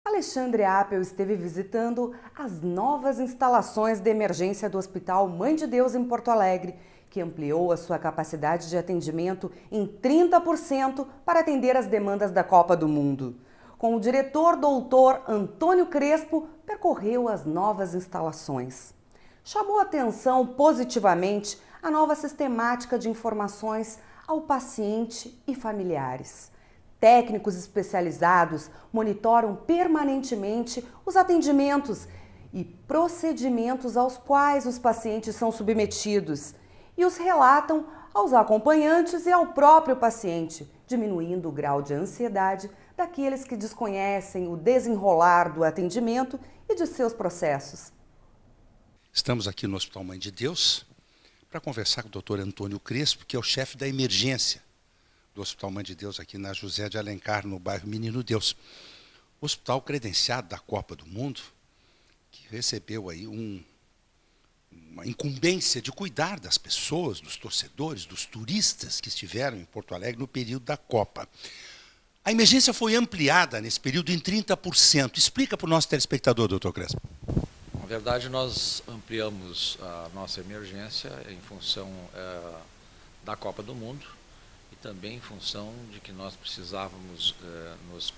Alexandre Appel esteve visitando as novas instalações de emergência do Hospital Mãe de Deus em Porto Alegre, que ampliou a sua capacidade de atendimento em 30% para atender às demandas da Copa do Mundo. Com o diretor doutor Antônio Crespo, percorreu as novas instalações. Chamou atenção positivamente a nova sistemática de informações ao paciente e familiares. Técnicos especializados monitoram permanentemente os atendimentos e procedimentos aos quais os pacientes são submetidos e os relatam aos acompanhantes e ao próprio paciente, diminuindo o grau de ansiedade daqueles que desconhecem o desenrolar do atendimento e de seus processos. Estamos aqui no Hospital Mãe de Deus para conversar com o Dr. Antônio Crespo, que é o chefe da emergência do Hospital Mãe de Deus aqui na José de Alencar, no bairro Menino Deus. Hospital credenciado da Copa do Mundo, que recebeu aí uma incumbência de cuidar das pessoas, dos torcedores, dos turistas que estiveram em Porto Alegre no período da Copa. A emergência foi ampliada nesse período em 30%. Explica para o nosso telespectador, doutor Crespo. Na verdade, nós ampliamos a nossa emergência em função da Copa do Mundo e também em função de que nós precisávamos nos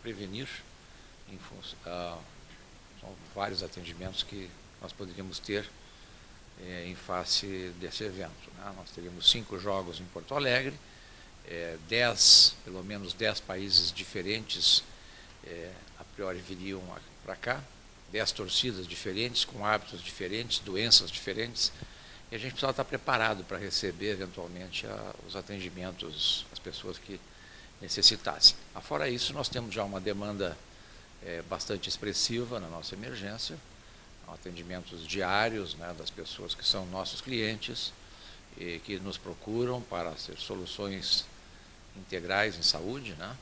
prevenir são vários atendimentos que nós poderíamos ter em face desse evento, né? Nós teríamos 5 jogos em Porto Alegre, pelo menos 10 países diferentes a priori viriam para cá, 10 torcidas diferentes, com hábitos diferentes, doenças diferentes, e a gente precisava estar preparado para receber, eventualmente, os atendimentos, as pessoas que necessitassem. Fora isso, nós temos já uma demanda bastante expressiva na nossa emergência, atendimentos diários, né, das pessoas que são nossos clientes e que nos procuram para ser soluções integrais em saúde, né?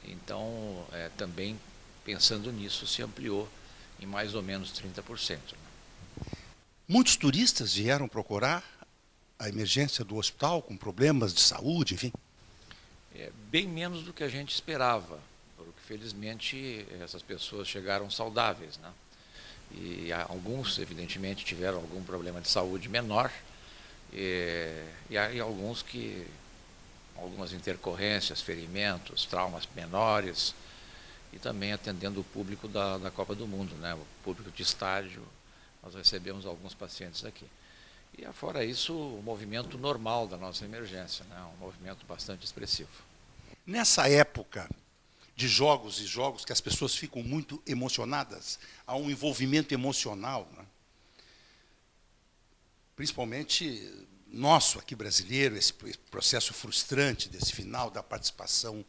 Então, também pensando nisso, se ampliou em mais ou menos 30%. Muitos turistas vieram procurar a emergência do hospital com problemas de saúde, enfim. Bem menos do que a gente esperava, porque felizmente essas pessoas chegaram saudáveis, né? E alguns, evidentemente, tiveram algum problema de saúde menor, e há alguns que, algumas intercorrências, ferimentos, traumas menores, e também atendendo o público da Copa do Mundo, né? O público de estádio, nós recebemos alguns pacientes aqui. E fora isso, o movimento normal da nossa emergência, né? Um movimento bastante expressivo. Nessa época de jogos e jogos que as pessoas ficam muito emocionadas, há um envolvimento emocional, né? Principalmente nosso aqui brasileiro, esse processo frustrante desse final da participação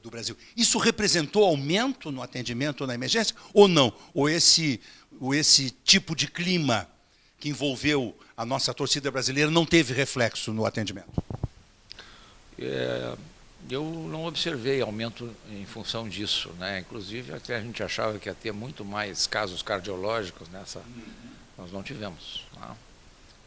do Brasil. Isso representou aumento no atendimento na emergência ou não? Ou esse tipo de clima que envolveu a nossa torcida brasileira não teve reflexo no atendimento? Eu não observei aumento em função disso, né? Inclusive, até a gente achava que ia ter muito mais casos cardiológicos nessa, nós não tivemos, né?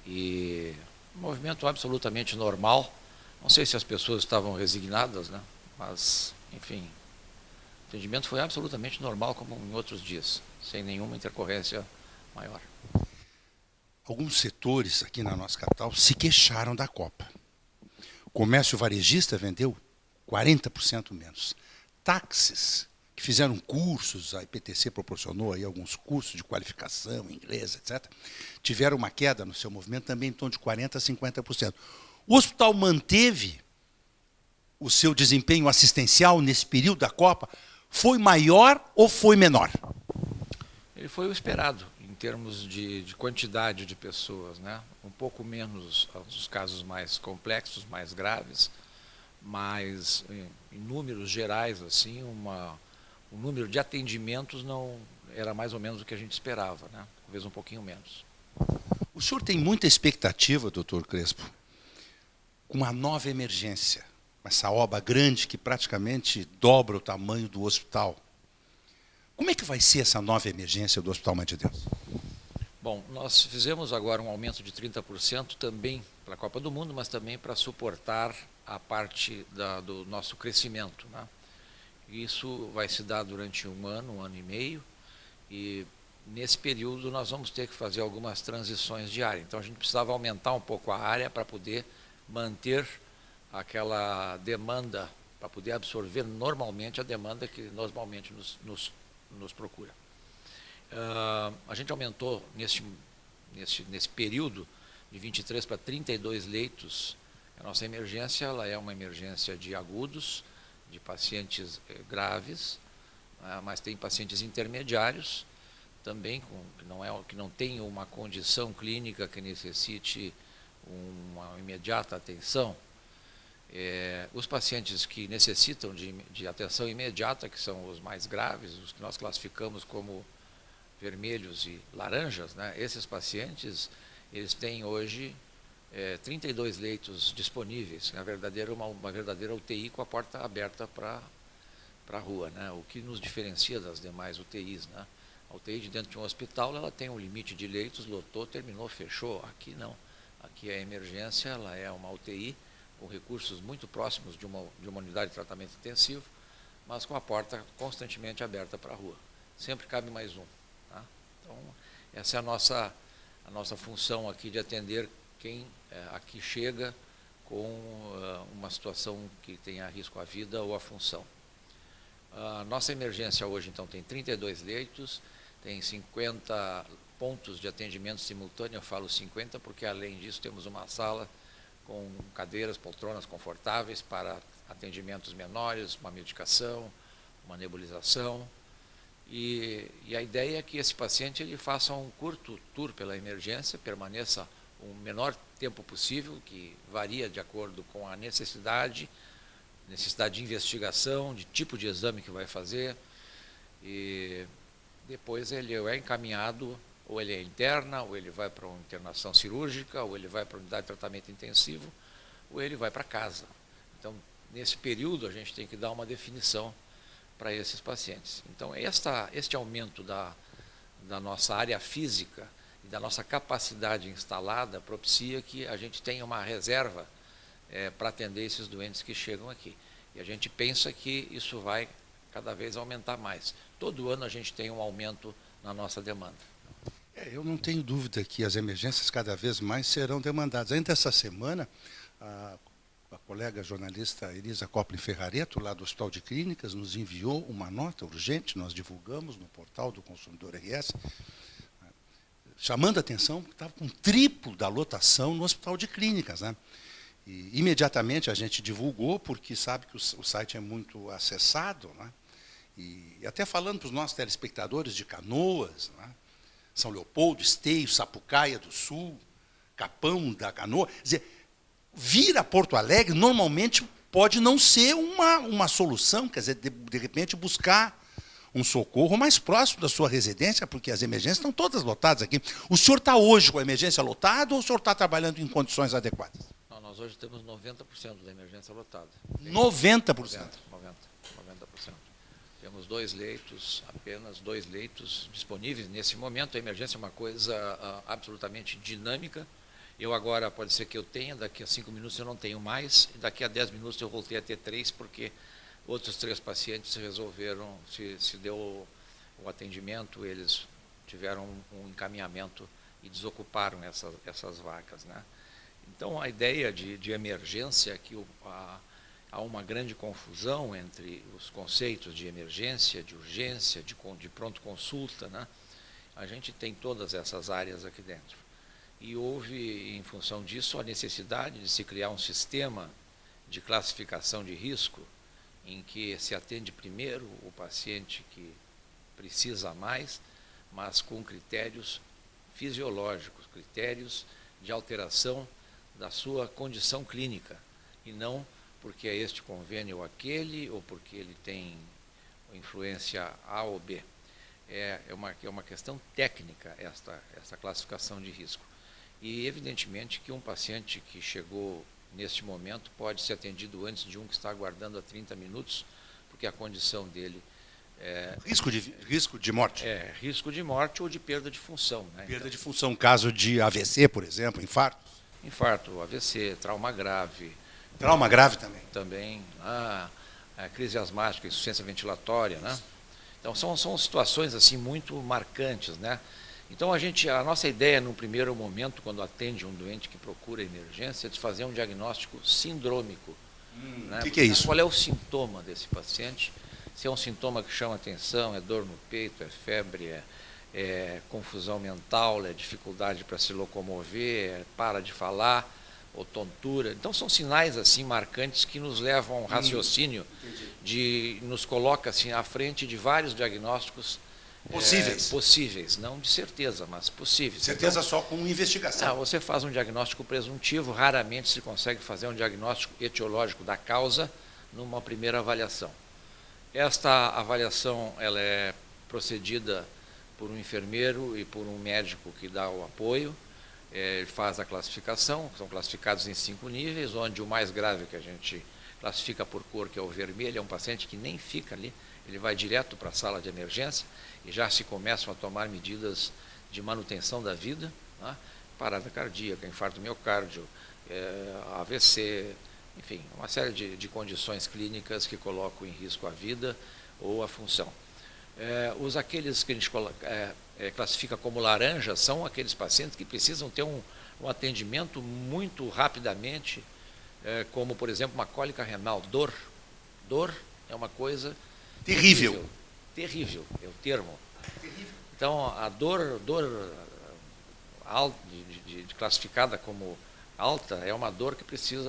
E um movimento absolutamente normal. Não sei se as pessoas estavam resignadas, né? Mas, enfim, o atendimento foi absolutamente normal, como em outros dias, sem nenhuma intercorrência maior. Alguns setores aqui na nossa capital se queixaram da Copa. O comércio varejista vendeu 40% menos. Táxis, que fizeram cursos, a IPTC proporcionou aí alguns cursos de qualificação, inglês, etc., tiveram uma queda no seu movimento também em torno de 40% a 50%. O hospital manteve o seu desempenho assistencial nesse período da Copa? Foi maior ou foi menor? Ele foi o esperado, em termos de quantidade de pessoas, né? Um pouco menos os casos mais complexos, mais graves, mas em números gerais, assim, o número de atendimentos não era mais ou menos o que a gente esperava, né? Talvez um pouquinho menos. O senhor tem muita expectativa, doutor Crespo, com uma nova emergência, essa obra grande que praticamente dobra o tamanho do hospital. Como é que vai ser essa nova emergência do Hospital Mãe de Deus? Bom, nós fizemos agora um aumento de 30% também para a Copa do Mundo, mas também para suportar a parte do nosso crescimento, né? Isso vai se dar durante um ano e meio, e nesse período nós vamos ter que fazer algumas transições de área. Então a gente precisava aumentar um pouco a área para poder manter aquela demanda, para poder absorver normalmente a demanda que normalmente nos procura. A gente aumentou nesse período de 23 para 32 leitos. A nossa emergência ela é uma emergência de agudos, de pacientes graves, mas tem pacientes intermediários também, que não tem uma condição clínica que necessite uma imediata atenção. Os pacientes que necessitam de atenção imediata, que são os mais graves, os que nós classificamos como vermelhos e laranjas, né? Esses pacientes, eles têm hoje 32 leitos disponíveis, uma verdadeira UTI com a porta aberta para a rua, né? O que nos diferencia das demais UTIs, né? A UTI de dentro de um hospital, ela tem um limite de leitos, lotou, terminou, fechou. Aqui não. Aqui a emergência, ela é uma UTI com recursos muito próximos de uma unidade de tratamento intensivo, mas com a porta constantemente aberta para a rua. Sempre cabe mais um. Tá? Então, essa é a nossa função aqui de atender quem aqui chega com uma situação que tenha risco à vida ou à função. A nossa emergência hoje, então, tem 32 leitos, tem 50 pontos de atendimento simultâneo. Eu falo 50 porque, além disso, temos uma sala com cadeiras, poltronas confortáveis para atendimentos menores, uma medicação, uma nebulização. E a ideia é que esse paciente ele faça um curto tour pela emergência, permaneça o menor tempo possível, que varia de acordo com a necessidade de investigação, de tipo de exame que vai fazer, e depois ele é encaminhado, ou ele é interna, ou ele vai para uma internação cirúrgica, ou ele vai para uma unidade de tratamento intensivo, ou ele vai para casa. Então, nesse período, a gente tem que dar uma definição para esses pacientes. Então, este aumento da nossa área física e da nossa capacidade instalada propicia que a gente tenha uma reserva para atender esses doentes que chegam aqui. E a gente pensa que isso vai cada vez aumentar mais. Todo ano a gente tem um aumento na nossa demanda. Eu não tenho dúvida que as emergências cada vez mais serão demandadas. Ainda essa semana, a colega jornalista Elisa Coplin Ferrareto, lá do Hospital de Clínicas, nos enviou uma nota urgente, nós divulgamos no portal do Consumidor RS, chamando a atenção que estava com o triplo da lotação no Hospital de Clínicas, né? E imediatamente a gente divulgou, porque sabe que o site é muito acessado, né? E até falando para os nossos telespectadores de Canoas, né? São Leopoldo, Esteio, Sapucaia do Sul, Capão da Canoa. Quer dizer, vir a Porto Alegre normalmente pode não ser uma solução, quer dizer, de repente buscar um socorro mais próximo da sua residência, porque as emergências estão todas lotadas aqui. O senhor está hoje com a emergência lotada ou o senhor está trabalhando em condições adequadas? Não, nós hoje temos 90% da emergência lotada. 90%? 90%. Temos apenas dois leitos disponíveis. Nesse momento, a emergência é uma coisa absolutamente dinâmica. Eu agora, pode ser que eu tenha, daqui a 5 minutos eu não tenho mais, e daqui a 10 minutos eu voltei a ter 3, porque outros 3 pacientes resolveram, se deu o atendimento, eles tiveram um encaminhamento e desocuparam essas vagas, né? Então, a ideia de emergência é que há uma grande confusão entre os conceitos de emergência, de urgência, de pronto-consulta, né? A gente tem todas essas áreas aqui dentro. E houve, em função disso, a necessidade de se criar um sistema de classificação de risco, em que se atende primeiro o paciente que precisa mais, mas com critérios fisiológicos, critérios de alteração da sua condição clínica, e não porque é este convênio ou aquele, ou porque ele tem influência A ou B. É uma questão técnica esta classificação de risco. E, evidentemente, que um paciente que chegou neste momento pode ser atendido antes de um que está aguardando há 30 minutos, porque a condição dele é... Risco de morte? É, risco de morte ou de perda de função, né? Perda de função, caso de AVC, por exemplo, infarto? Infarto, AVC, trauma grave. Trauma grave também? Também. crise asmática, insuficiência ventilatória, né? Então são situações assim muito marcantes, né? Então a nossa ideia no primeiro momento, quando atende um doente que procura emergência, é de fazer um diagnóstico sindrômico. Né? Que é isso? Qual é o sintoma desse paciente? Se é um sintoma que chama atenção, é dor no peito, é febre, é confusão mental, é dificuldade para se locomover, para de falar, ou tontura. Então são sinais assim marcantes que nos levam a um raciocínio nos coloca assim à frente de vários diagnósticos possíveis, não de certeza, mas possíveis. Certeza só com investigação. Você faz um diagnóstico presuntivo, raramente se consegue fazer um diagnóstico etiológico da causa numa primeira avaliação. Esta avaliação ela é procedida por um enfermeiro e por um médico que dá o apoio. Ele faz a classificação, são classificados em 5 níveis, onde o mais grave que a gente classifica por cor, que é o vermelho, é um paciente que nem fica ali, ele vai direto para a sala de emergência e já se começam a tomar medidas de manutenção da vida, né? Parada cardíaca, infarto miocárdio, AVC, enfim, uma série de condições clínicas que colocam em risco a vida ou a função. Aqueles que a gente classifica como laranja são aqueles pacientes que precisam ter um atendimento muito rapidamente, como, por exemplo, uma cólica renal, dor. Dor é uma coisa terrível. Terrível, é o termo. Terrível. Então, a dor classificada como alta é uma dor que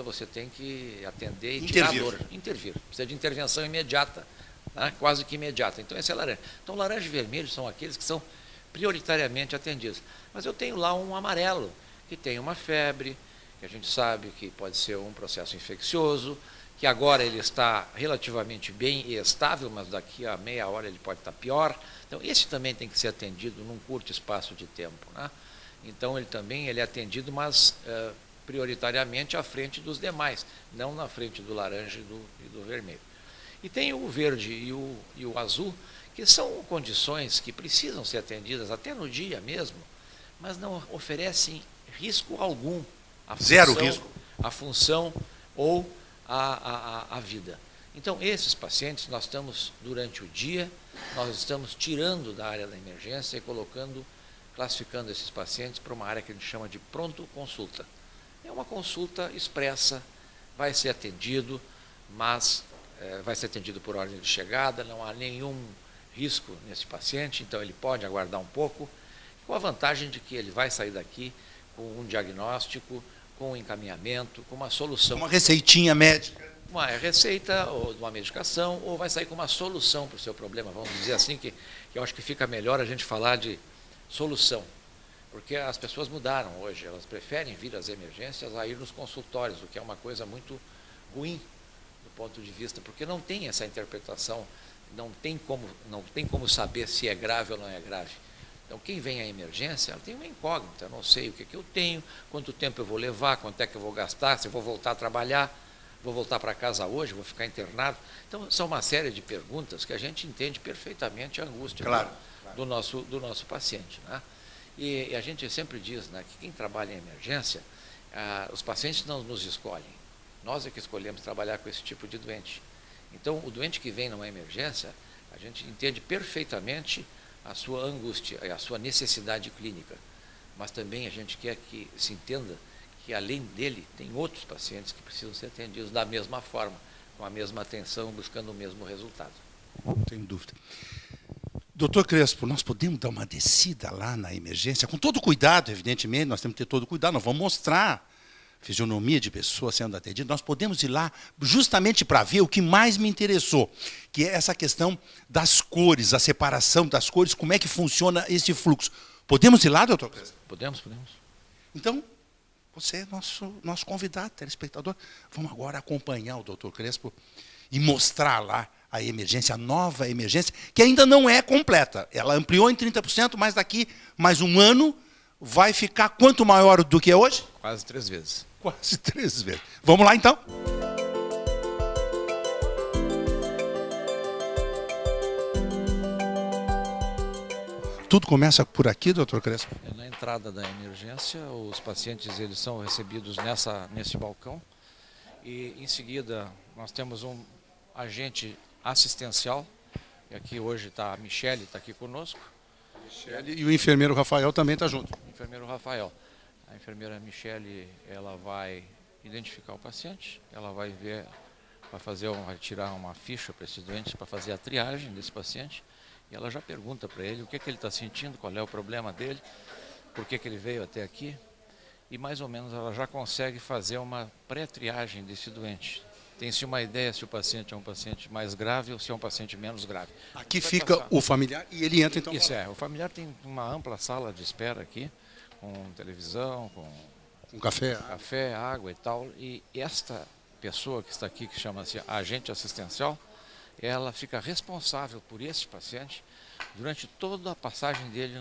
você tem que atender e tirar a dor. Intervir. Precisa de intervenção imediata. Né? Quase que imediata. Então, esse é laranja. Então, laranja e vermelho são aqueles que são prioritariamente atendidos. Mas eu tenho lá um amarelo, que tem uma febre, que a gente sabe que pode ser um processo infeccioso, que agora ele está relativamente bem e estável, mas daqui a meia hora ele pode estar pior. Então, esse também tem que ser atendido num curto espaço de tempo. Né? Então, ele é atendido, mas prioritariamente à frente dos demais, não na frente do laranja e do vermelho. E tem o verde e o azul, que são condições que precisam ser atendidas até no dia mesmo, mas não oferecem risco algum. Zero risco. A função ou a vida. Então, esses pacientes, nós estamos, durante o dia, nós estamos tirando da área da emergência e classificando esses pacientes para uma área que a gente chama de pronto consulta. É uma consulta expressa, vai ser atendido, mas vai ser atendido por ordem de chegada, não há nenhum risco nesse paciente, então ele pode aguardar um pouco, com a vantagem de que ele vai sair daqui com um diagnóstico, com um encaminhamento, com uma solução. Uma receitinha médica. Uma receita ou uma medicação, ou vai sair com uma solução para o seu problema. Vamos dizer assim, que eu acho que fica melhor a gente falar de solução, porque as pessoas mudaram hoje, elas preferem vir às emergências a ir nos consultórios, o que é uma coisa muito ruim do ponto de vista, porque não tem essa interpretação, não tem como saber se é grave ou não é grave. Então, quem vem à emergência, ela tem uma incógnita, eu não sei o que eu tenho, quanto tempo eu vou levar, quanto é que eu vou gastar, se eu vou voltar a trabalhar, vou voltar para casa hoje, vou ficar internado. Então, são uma série de perguntas que a gente entende perfeitamente a angústia do nosso paciente. Né? E a gente sempre diz, né, que quem trabalha em emergência, os pacientes não nos escolhem, nós é que escolhemos trabalhar com esse tipo de doente. Então, o doente que vem numa emergência, a gente entende perfeitamente a sua angústia e a sua necessidade clínica, mas também a gente quer que se entenda que além dele tem outros pacientes que precisam ser atendidos da mesma forma, com a mesma atenção, buscando o mesmo resultado. Não tenho dúvida. Doutor Crespo, nós podemos dar uma descida lá na emergência, com todo cuidado, evidentemente, nós temos que ter todo cuidado, nós vamos mostrar fisionomia de pessoas sendo atendidas, nós podemos ir lá justamente para ver o que mais me interessou, que é essa questão das cores, a separação das cores, como é que funciona esse fluxo. Podemos ir lá, doutor Crespo? Podemos. Então, você é nosso convidado, telespectador. Vamos agora acompanhar o doutor Crespo e mostrar lá a emergência, a nova emergência, que ainda não é completa. Ela ampliou em 30%, mas daqui mais um ano vai ficar quanto maior do que é hoje? Quase 3 vezes. Quase 3 vezes. Vamos lá, então? Tudo começa por aqui, doutor Crespo? Na entrada da emergência, os pacientes eles são recebidos nesse balcão e, em seguida, nós temos agente assistencial, e aqui hoje está a Michele, está aqui conosco. E o enfermeiro Rafael também está junto. O enfermeiro Rafael. A enfermeira Michele, ela vai identificar o paciente, ela vai ver, vai tirar uma ficha para esse doente para fazer a triagem desse paciente, e ela já pergunta para ele o que ele está sentindo, qual é o problema dele, por que ele veio até aqui, e mais ou menos ela já consegue fazer uma pré-triagem desse doente. Tem-se uma ideia se o paciente é um paciente mais grave ou se é um paciente menos grave. Aqui fica o familiar e ele entra então. Isso o familiar tem uma ampla sala de espera aqui, com televisão, com café, água e tal. E esta pessoa que está aqui, que chama-se agente assistencial, ela fica responsável por esse paciente durante toda a passagem dele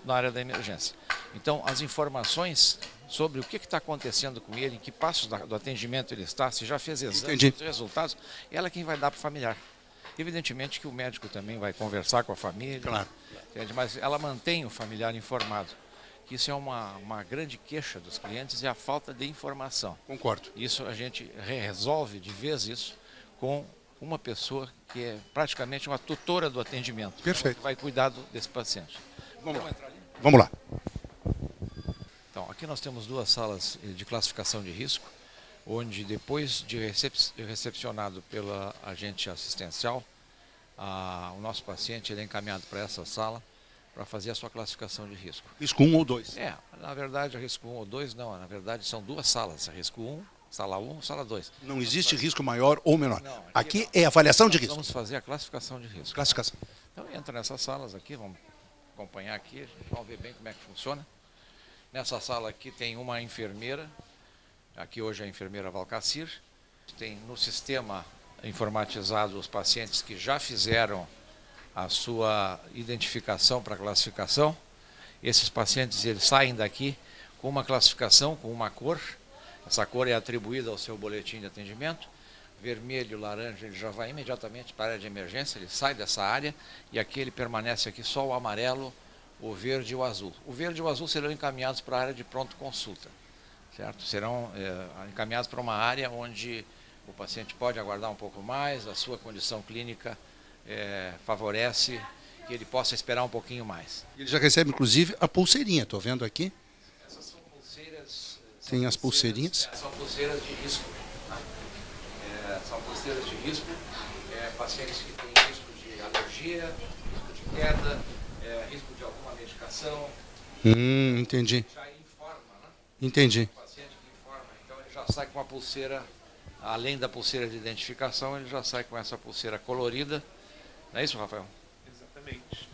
na área da emergência. Então, as informações sobre o que está acontecendo com ele, em que passos do atendimento ele está, se já fez exames, resultados, ela é quem vai dar para o familiar. Evidentemente que o médico também vai conversar com a família, claro. Mas ela mantém o familiar informado. Isso é uma grande queixa dos clientes, é a falta de informação. Concordo. Isso a gente resolve de vez isso com uma pessoa que é praticamente uma tutora do atendimento. Perfeito. Que vai cuidar desse paciente. Vamos lá. Vamos lá. Então, aqui nós temos duas salas de classificação de risco, onde depois de recepcionado pela agente assistencial, o nosso paciente ele é encaminhado para essa sala para fazer a sua classificação de risco. Risco 1 ou 2? Na verdade, risco 1 ou 2 não, na verdade são duas salas, risco 1, sala 1, sala 2. Não existe risco maior ou menor. Não, aqui é avaliação de risco. Vamos fazer a classificação de risco. Classificação. Então entra nessas salas aqui, vamos acompanhar aqui, vamos ver bem como é que funciona. Nessa sala aqui tem uma enfermeira, aqui hoje é a enfermeira Valcacir. Tem no sistema informatizado os pacientes que já fizeram a sua identificação para classificação. Esses pacientes eles saem daqui com uma classificação, com uma cor. Essa cor é atribuída ao seu boletim de atendimento. Vermelho, laranja, ele já vai imediatamente para a área de emergência, ele sai dessa área e aqui ele permanece aqui só o amarelo, o verde e o azul. O verde e o azul serão encaminhados para a área de pronto consulta, certo? Serão encaminhados para uma área onde o paciente pode aguardar um pouco mais, a sua condição clínica favorece que ele possa esperar um pouquinho mais. Ele já recebe, inclusive, a pulseirinha, estou vendo aqui. Essas são pulseiras... Tem as pulseirinhas. São pulseiras de risco. São pulseiras de risco, pacientes que têm risco de alergia, risco de queda, risco de alguma medicação. Entendi. Já informa, né? Entendi. O paciente que informa, então ele já sai com a pulseira, além da pulseira de identificação, ele já sai com essa pulseira colorida. Não é isso, Rafael? Exatamente.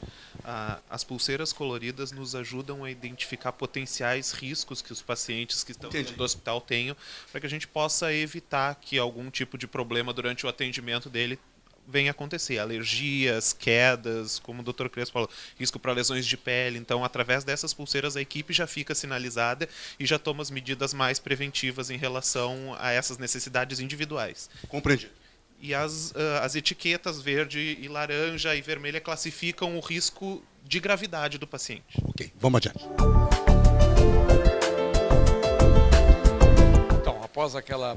As pulseiras coloridas nos ajudam a identificar potenciais riscos que os pacientes que estão dentro do hospital tenham, para que a gente possa evitar que algum tipo de problema durante o atendimento dele venha acontecer. Alergias, quedas, como o Dr. Crespo falou, risco para lesões de pele. Então, através dessas pulseiras, a equipe já fica sinalizada e já toma as medidas mais preventivas em relação a essas necessidades individuais. Compreendido. E as etiquetas verde e laranja e vermelha classificam o risco de gravidade do paciente. Ok, vamos adiante. Então, após aquela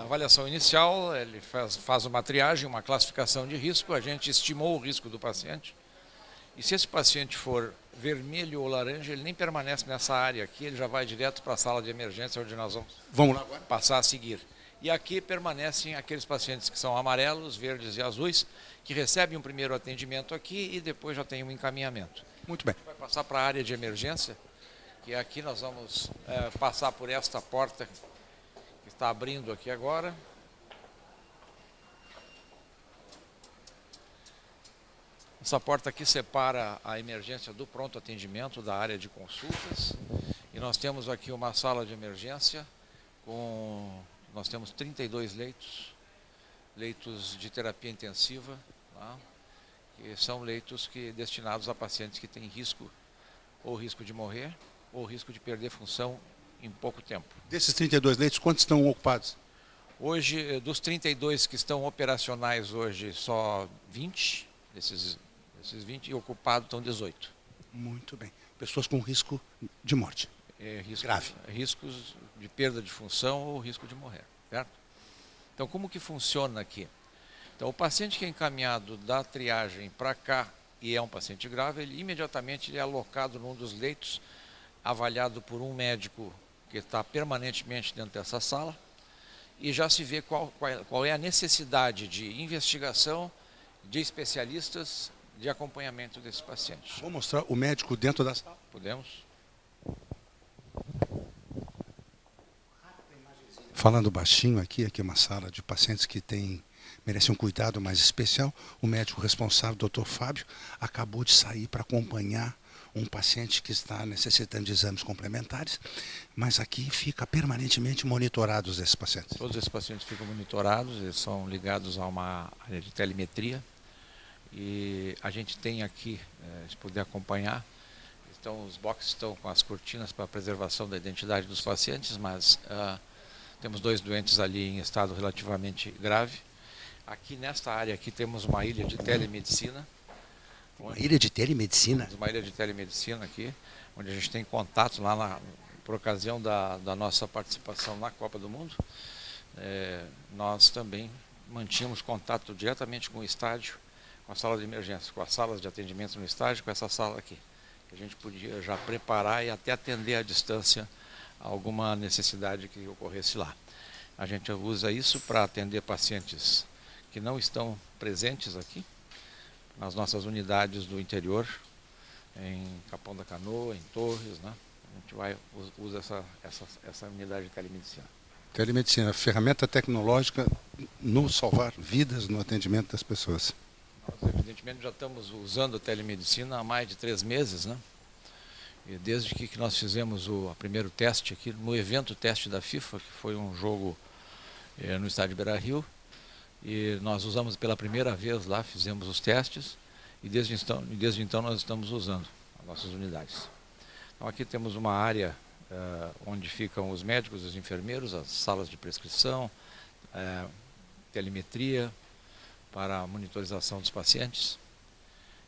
avaliação inicial, ele faz uma triagem, uma classificação de risco, a gente estimou o risco do paciente. E se esse paciente for vermelho ou laranja, ele nem permanece nessa área aqui, ele já vai direto para a sala de emergência, onde nós vamos lá agora? passar a seguir. E aqui permanecem aqueles pacientes que são amarelos, verdes e azuis, que recebem um primeiro atendimento aqui e depois já tem um encaminhamento. Muito bem. Vai passar para a área de emergência, que aqui nós vamos passar por esta porta que está abrindo aqui agora. Essa porta aqui separa a emergência do pronto atendimento, da área de consultas. E nós temos aqui uma sala de emergência nós temos 32 leitos de terapia intensiva, tá? Que são leitos destinados a pacientes que têm risco, ou risco de morrer, ou risco de perder função em pouco tempo. Desses 32 leitos, quantos estão ocupados? Hoje, dos 32 que estão operacionais hoje, só 20, esses 20, e ocupados estão 18. Muito bem. Pessoas com risco de morte. Grave. Riscos de perda de função ou risco de morrer, certo? Então, como que funciona aqui? Então, o paciente que é encaminhado da triagem para cá e é um paciente grave, ele imediatamente ele é alocado num dos leitos, avaliado por um médico que está permanentemente dentro dessa sala, e já se vê qual é a necessidade de investigação, de especialistas, de acompanhamento desse paciente. Vou mostrar o médico dentro da sala. Podemos? Falando baixinho aqui é uma sala de pacientes que merecem um cuidado mais especial. O médico responsável, o Dr. Fábio, acabou de sair para acompanhar um paciente que está necessitando de exames complementares, mas aqui fica permanentemente monitorados esses pacientes. Todos esses pacientes ficam monitorados, eles são ligados a uma área de telemetria, e a gente tem aqui, se puder acompanhar, então os boxes estão com as cortinas para a preservação da identidade dos pacientes, mas temos 2 doentes ali em estado relativamente grave. Aqui nesta área aqui temos uma ilha de telemedicina. Uma ilha de telemedicina? Uma ilha de telemedicina aqui, onde a gente tem contato lá por ocasião da nossa participação na Copa do Mundo. Nós também mantínhamos contato diretamente com o estádio, com a sala de emergência, com as salas de atendimento no estádio, com essa sala aqui, que a gente podia já preparar e até atender à distância alguma necessidade que ocorresse lá. A gente usa isso para atender pacientes que não estão presentes aqui, nas nossas unidades do interior, em Capão da Canoa, em Torres, né? A gente usa essa unidade de telemedicina. Telemedicina, ferramenta tecnológica no salvar vidas, no atendimento das pessoas. Nós, evidentemente, já estamos usando a telemedicina há mais de 3 meses, né? E desde que nós fizemos o primeiro teste aqui, no evento teste da FIFA, que foi um jogo no estádio Beira-Rio, e nós usamos pela primeira vez lá, fizemos os testes, e desde então nós estamos usando as nossas unidades. Então aqui temos uma área onde ficam os médicos, os enfermeiros, as salas de prescrição, telemetria para a monitorização dos pacientes.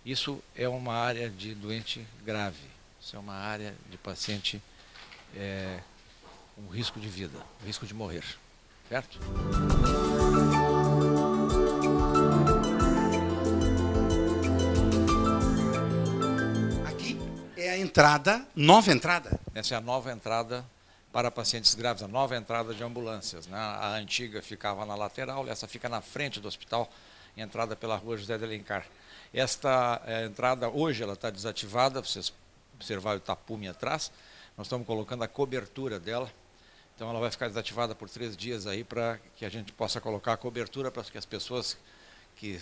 Isso é uma área de doente grave. Isso é uma área de paciente com risco de vida, risco de morrer, certo? Aqui é a entrada, nova entrada. Essa é a nova entrada para pacientes graves, a nova entrada de ambulâncias, né? A antiga ficava na lateral, essa fica na frente do hospital, entrada pela rua José de Alencar. Esta entrada hoje ela está desativada, vocês observar o tapume atrás, nós estamos colocando a cobertura dela, então ela vai ficar desativada por 3 dias aí para que a gente possa colocar a cobertura para que as pessoas que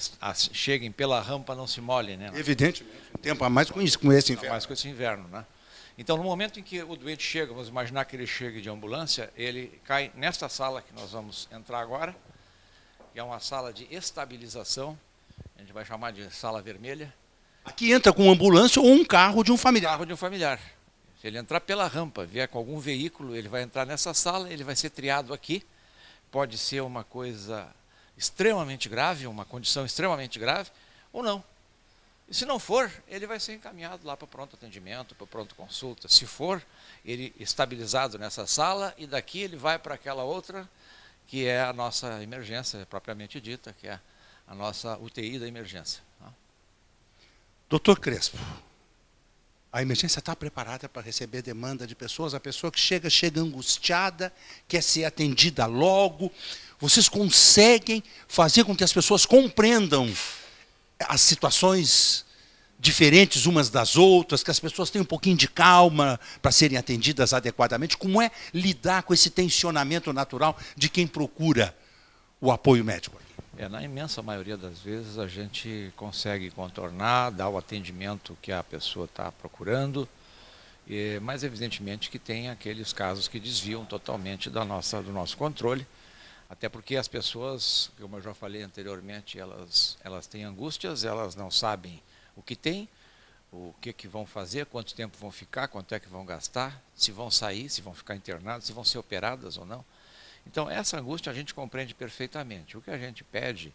cheguem pela rampa não se molhem, né? Evidentemente, um tempo a mais com esse inverno. Mais com esse inverno, né? Então, no momento em que o doente chega, vamos imaginar que ele chegue de ambulância, ele cai nesta sala que nós vamos entrar agora, que é uma sala de estabilização, a gente vai chamar de sala vermelha. Aqui entra com uma ambulância ou um carro de um familiar. Carro de um familiar. Se ele entrar pela rampa, vier com algum veículo, ele vai entrar nessa sala, ele vai ser triado aqui. Pode ser uma coisa extremamente grave, uma condição extremamente grave, ou não. E se não for, ele vai ser encaminhado lá para o pronto atendimento, para o pronto consulta. Se for, ele estabilizado nessa sala, e daqui ele vai para aquela outra, que é a nossa emergência propriamente dita, que é a nossa UTI da emergência. Doutor Crespo, a emergência está preparada para receber demanda de pessoas? A pessoa que chega angustiada, quer ser atendida logo. Vocês conseguem fazer com que as pessoas compreendam as situações diferentes umas das outras, que as pessoas tenham um pouquinho de calma para serem atendidas adequadamente? Como é lidar com esse tensionamento natural de quem procura o apoio médico? Na imensa maioria das vezes a gente consegue contornar, dar o atendimento que a pessoa está procurando, mas evidentemente que tem aqueles casos que desviam totalmente do nosso controle, até porque as pessoas, como eu já falei anteriormente, elas têm angústias, elas não sabem o que tem, o que vão fazer, quanto tempo vão ficar, quanto é que vão gastar, se vão sair, se vão ficar internadas, se vão ser operadas ou não. Então, essa angústia a gente compreende perfeitamente. O que a gente pede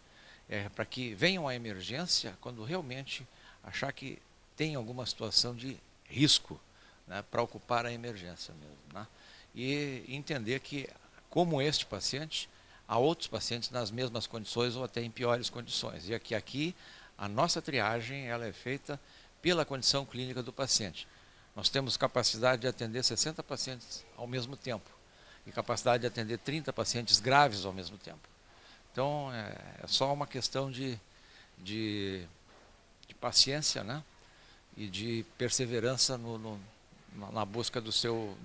é para que venham à emergência quando realmente achar que tem alguma situação de risco, né, para ocupar a emergência mesmo, né? E entender que, como este paciente, a outros pacientes nas mesmas condições ou até em piores condições. E aqui a nossa triagem ela é feita pela condição clínica do paciente. Nós temos capacidade de atender 60 pacientes ao mesmo tempo e capacidade de atender 30 pacientes graves ao mesmo tempo. Então, é só uma questão de paciência, né? E de perseverança na busca do seu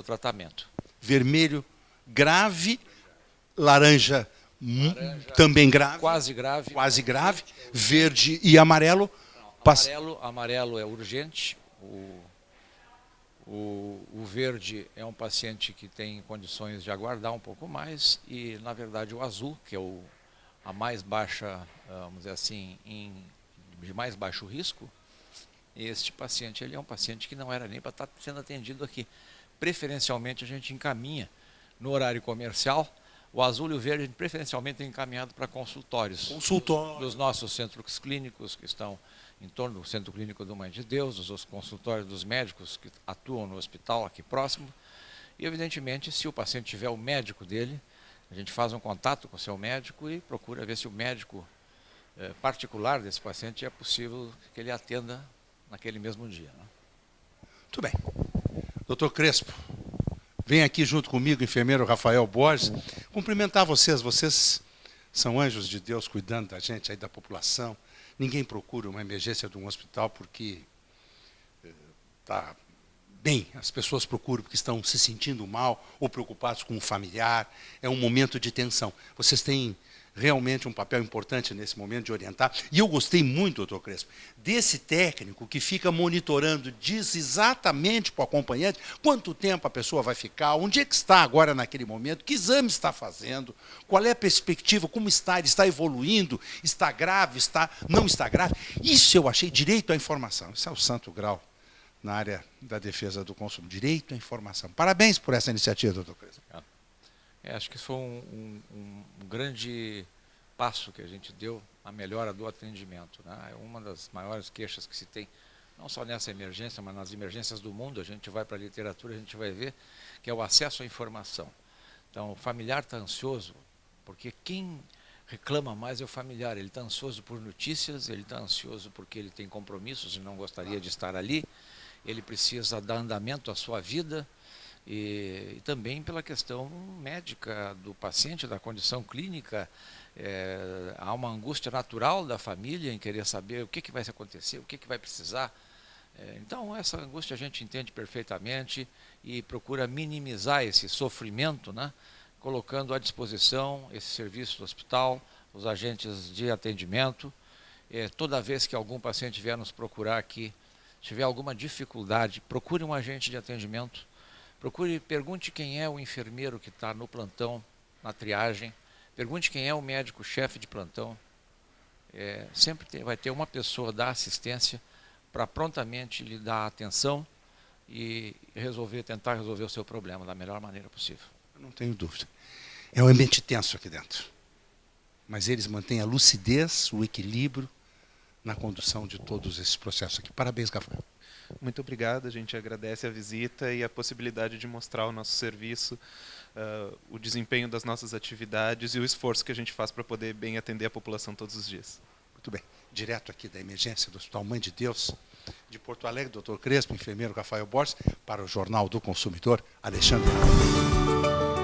tratamento. Vermelho grave, laranja também grave, quase grave, verde e amarelo. Amarelo é urgente, o verde é um paciente que tem condições de aguardar um pouco mais e, na verdade, o azul, que é a mais baixa, vamos dizer assim, de mais baixo risco, este paciente ele é um paciente que não era nem para estar sendo atendido aqui. Preferencialmente a gente encaminha no horário comercial. O azul e o verde preferencialmente é encaminhado para consultórios dos nossos centros clínicos que estão em torno do Centro Clínico do Mãe de Deus, os consultórios dos médicos que atuam no hospital aqui próximo. E, evidentemente, se o paciente tiver o médico dele, a gente faz um contato com o seu médico e procura ver se o médico particular desse paciente é possível que ele atenda naquele mesmo dia. Né? Muito bem. Doutor Crespo, vem aqui junto comigo, enfermeiro Rafael Borges, cumprimentar vocês. Vocês são anjos de Deus cuidando da gente, aí da população. Ninguém procura uma emergência de um hospital porque está bem. As pessoas procuram porque estão se sentindo mal ou preocupados com um familiar. É um momento de tensão. Vocês têm realmente um papel importante nesse momento de orientar. E eu gostei muito, doutor Crespo, desse técnico que fica monitorando, diz exatamente para o acompanhante quanto tempo a pessoa vai ficar, onde é que está agora naquele momento, que exame está fazendo, qual é a perspectiva, como está, ele está evoluindo, está grave, não está grave. Isso eu achei direito à informação. Isso é o santo grau na área da defesa do consumo. Direito à informação. Parabéns por essa iniciativa, doutor Crespo. Acho que isso foi um grande passo que a gente deu na melhora do atendimento. Né? É uma das maiores queixas que se tem, não só nessa emergência, mas nas emergências do mundo. A gente vai para a literatura, a gente vai ver que é o acesso à informação. Então, o familiar está ansioso, porque quem reclama mais é o familiar. Ele está ansioso por notícias, ele está ansioso porque ele tem compromissos e não gostaria de estar ali, ele precisa dar andamento à sua vida, e também pela questão médica do paciente, da condição clínica. Há uma angústia natural da família em querer saber o que vai acontecer, o que vai precisar. Então, essa angústia a gente entende perfeitamente e procura minimizar esse sofrimento, né, colocando à disposição esse serviço do hospital, os agentes de atendimento. Toda vez que algum paciente vier nos procurar aqui, tiver alguma dificuldade, procure um agente de atendimento. Pergunte quem é o enfermeiro que está no plantão, na triagem. Pergunte quem é o médico-chefe de plantão. Sempre vai ter uma pessoa da assistência para prontamente lhe dar atenção e tentar resolver o seu problema da melhor maneira possível. Eu não tenho dúvida. É um ambiente tenso aqui dentro. Mas eles mantêm a lucidez, o equilíbrio na condução de todos esses processos aqui. Parabéns, Rafael. Muito obrigado, a gente agradece a visita e a possibilidade de mostrar o nosso serviço, o desempenho das nossas atividades e o esforço que a gente faz para poder bem atender a população todos os dias. Muito bem. Direto aqui da emergência do Hospital Mãe de Deus, de Porto Alegre, doutor Crespo, enfermeiro Rafael Borges, para o Jornal do Consumidor, Alexandre Ramos.